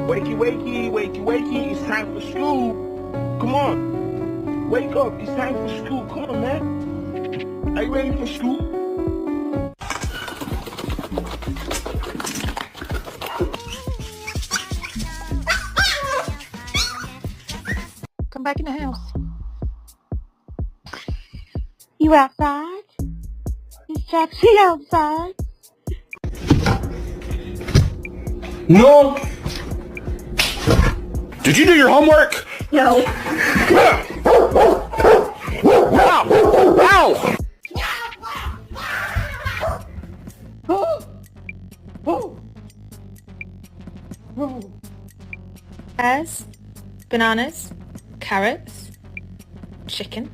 Wakey, wakey, wakey, wakey. It's time for school. Come on. Wake up. It's time for school. Come on, man. Are you ready for school? Come back in the house. You outside? Is Jackson outside? No. Did you do your homework? No. Ow! Ow! Pears, bananas, carrots, chicken.